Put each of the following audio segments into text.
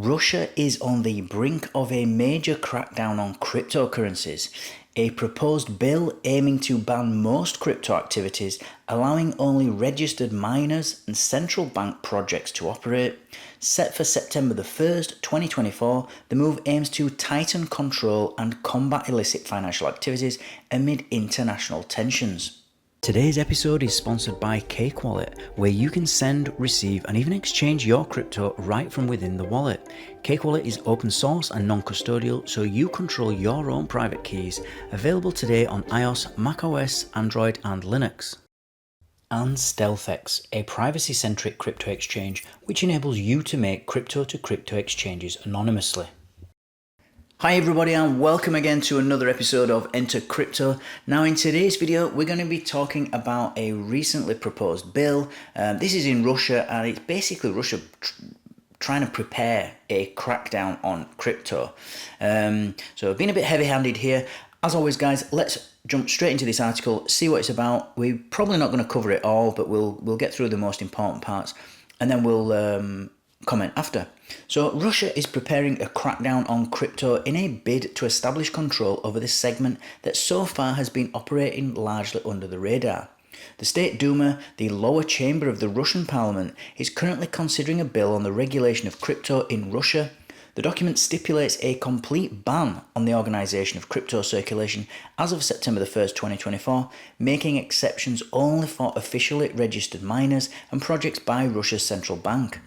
Russia is on the brink of a major crackdown on cryptocurrencies. A proposed bill aiming to ban most crypto activities, allowing only registered miners and central bank projects to operate. Set for September the 1st, 2024, the move aims to tighten control and combat illicit financial activities amid international tensions. Today's episode is sponsored by Cake Wallet, where you can send, receive, and even exchange your crypto right from within the wallet. Cake Wallet is open source and non-custodial, so you control your own private keys. Available today on iOS, macOS, Android, and Linux. And StealthEX, a privacy-centric crypto exchange which enables you to make crypto-to-crypto exchanges anonymously. Hi everybody, and welcome again to another episode of Enter Crypto. Now in today's video we're going to be talking about a recently proposed bill. This is in Russia, and it's basically Russia trying to prepare a crackdown on crypto. So being a bit heavy-handed here. As always guys, let's jump straight into this article, see what it's about. We're probably not going to cover it all, but we'll get through the most important parts, and then we'll comment after. So Russia is preparing a crackdown on crypto in a bid to establish control over this segment that so far has been operating largely under the radar. The State Duma, the lower chamber of the Russian parliament, is currently considering a bill on the regulation of crypto in Russia. The document stipulates a complete ban on the organisation of crypto circulation as of September the 1st, 2024, making exceptions only for officially registered miners and projects by Russia's central bank.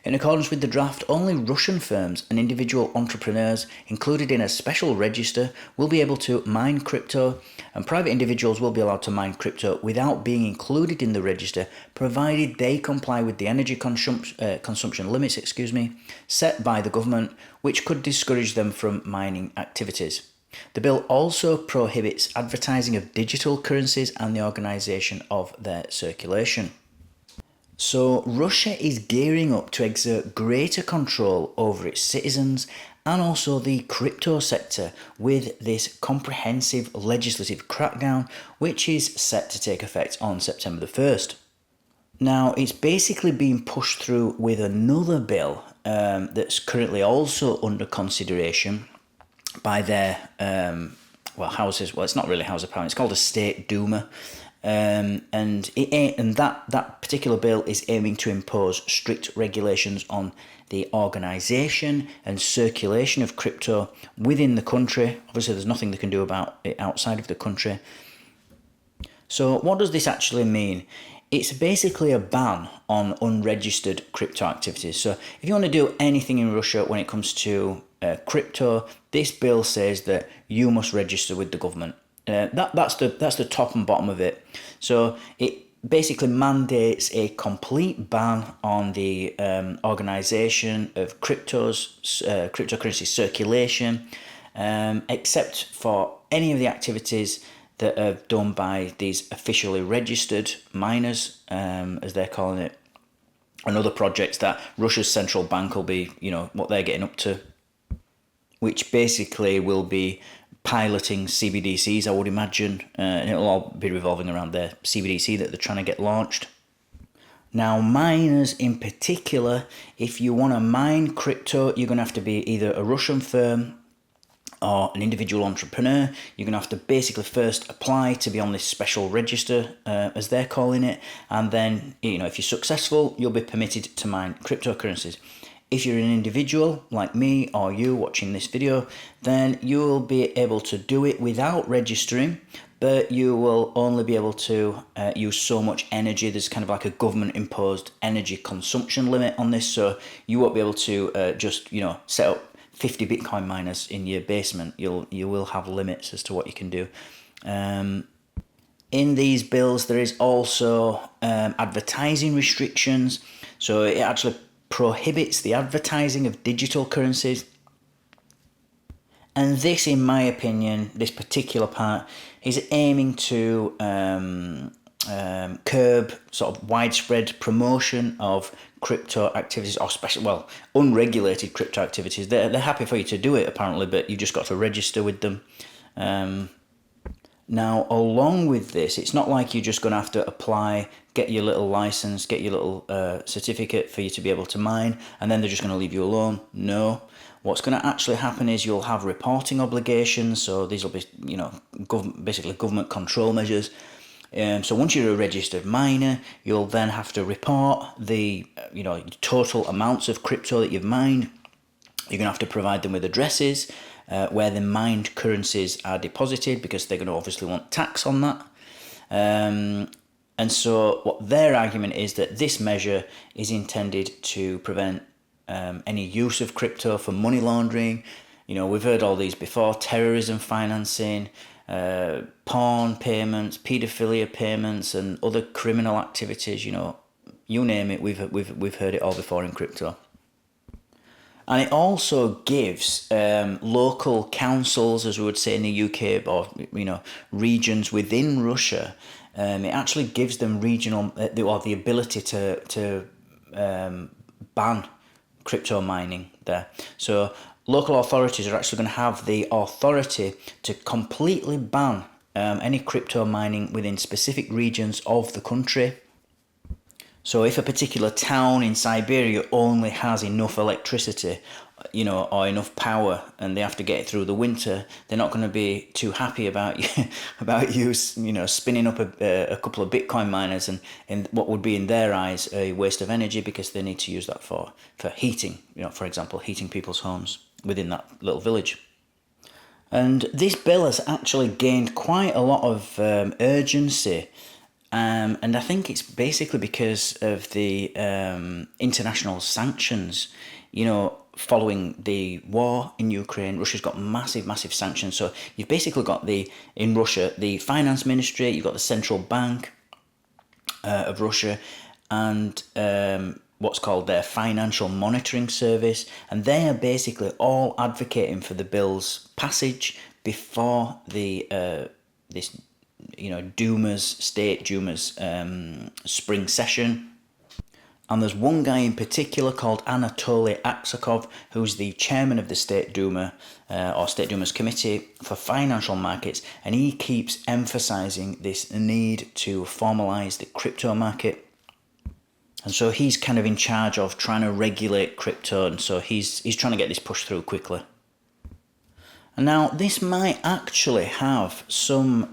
In accordance with the draft, only Russian firms and individual entrepreneurs included in a special register will be able to mine crypto, and private individuals will be allowed to mine crypto without being included in the register, provided they comply with the energy consumption limits set by the government, which could discourage them from mining activities. The bill also prohibits advertising of digital currencies and the organisation of their circulation. So Russia is gearing up to exert greater control over its citizens and also the crypto sector with this comprehensive legislative crackdown, which is set to take effect on September the 1st. Now, it's basically being pushed through with another bill that's currently also under consideration by their houses. Well, it's not really House of Parliament. It's called a State Duma. And that particular bill is aiming to impose strict regulations on the organisation and circulation of crypto within the country. Obviously, there's nothing they can do about it outside of the country. So what does this actually mean? It's basically a ban on unregistered crypto activities. So if you want to do anything in Russia when it comes to crypto, this bill says that you must register with the government. That's the top and bottom of it. So it basically mandates a complete ban on the organisation of cryptocurrency circulation, except for any of the activities that are done by these officially registered miners, as they're calling it, and other projects that Russia's central bank will be, what they're getting up to, which basically will be piloting CBDCs, I would imagine, and it'll all be revolving around their CBDC that they're trying to get launched. Now, miners in particular, if you want to mine crypto, you're going to have to be either a Russian firm or an individual entrepreneur. You're going to have to basically first apply to be on this special register, as they're calling it, and then, if you're successful, you'll be permitted to mine cryptocurrencies. If you're an individual like me or you watching this video, then you'll be able to do it without registering, but you will only be able to use so much energy. There's kind of like a government imposed energy consumption limit on this, so you won't be able to just set up 50 Bitcoin miners in your basement. You will have limits as to what you can do. In these bills, there is also advertising restrictions, so it actually prohibits the advertising of digital currencies. And this, in my opinion, this particular part, is aiming to curb sort of widespread promotion of crypto activities, or unregulated crypto activities. They're happy for you to do it, apparently, but you just got to register with them. Now, along with this, it's not like you're just going to have to apply, get your little license, get your little certificate for you to be able to mine, and then they're just going to leave you alone. No. What's going to actually happen is you'll have reporting obligations, so these will be, basically government control measures. So once you're a registered miner, you'll then have to report the, total amounts of crypto that you've mined. You're going to have to provide them with addresses where the mined currencies are deposited, because they're going to obviously want tax on that. And so what their argument is that this measure is intended to prevent any use of crypto for money laundering. We've heard all these before: terrorism financing, porn payments, paedophilia payments, and other criminal activities. You name it, we've heard it all before in crypto. And it also gives local councils, as we would say in the UK, or regions within Russia. It actually gives them regional or the ability to ban crypto mining there. So local authorities are actually going to have the authority to completely ban any crypto mining within specific regions of the country. So if a particular town in Siberia only has enough electricity, or enough power, and they have to get it through the winter, they're not going to be too happy about you spinning up a couple of Bitcoin miners and what would be in their eyes a waste of energy, because they need to use that for heating, for example, heating people's homes within that little village. And this bill has actually gained quite a lot of urgency. And I think it's basically because of the international sanctions, following the war in Ukraine. Russia's got massive sanctions. So you've basically got in Russia, the finance ministry, you've got the central bank of Russia, and what's called their financial monitoring service. And they are basically all advocating for the bill's passage before the State Duma's spring session. And there's one guy in particular called Anatoly Aksakov, who's the chairman of the State Duma, or State Duma's Committee for Financial Markets, and he keeps emphasizing this need to formalize the crypto market. And so he's kind of in charge of trying to regulate crypto, and so he's trying to get this pushed through quickly. And now, this might actually have some,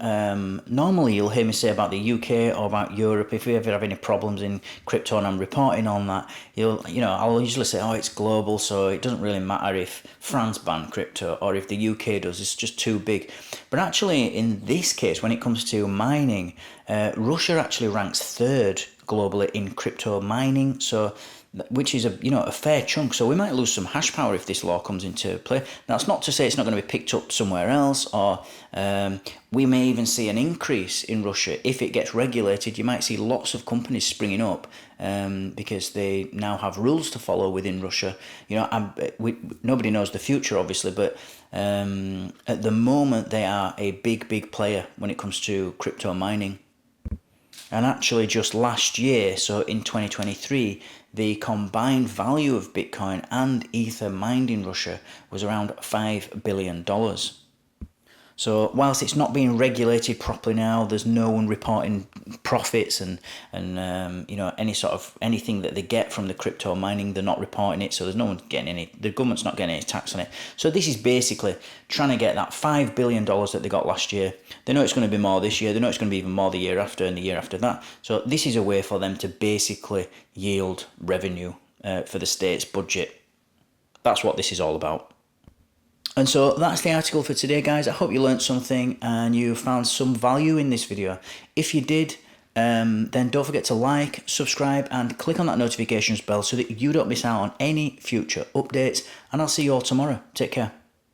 normally you'll hear me say about the UK or about Europe, if we ever have any problems in crypto and I'm reporting on that, I'll usually say, it's global, so it doesn't really matter if France banned crypto or if the UK does, it's just too big. But actually, in this case, when it comes to mining, Russia actually ranks third globally in crypto mining, which is a fair chunk. So we might lose some hash power if this law comes into play. Now, it's not to say it's not going to be picked up somewhere else, or we may even see an increase in Russia if it gets regulated. You might see lots of companies springing up because they now have rules to follow within Russia. Nobody knows the future, obviously, but at the moment they are a big player when it comes to crypto mining. And actually, just last year, so in 2023, the combined value of Bitcoin and Ether mined in Russia was around $5 billion. So whilst it's not being regulated properly now, there's no one reporting profits and any sort of anything that they get from the crypto mining, they're not reporting it. So there's no one getting any, the government's not getting any tax on it. So this is basically trying to get that $5 billion that they got last year. They know it's going to be more this year. They know it's going to be even more the year after and the year after that. So this is a way for them to basically yield revenue for the state's budget. That's what this is all about. And so that's the article for today, guys. I hope you learned something and you found some value in this video. If you did, then don't forget to like, subscribe, and click on that notifications bell so that you don't miss out on any future updates. And I'll see you all tomorrow. Take care.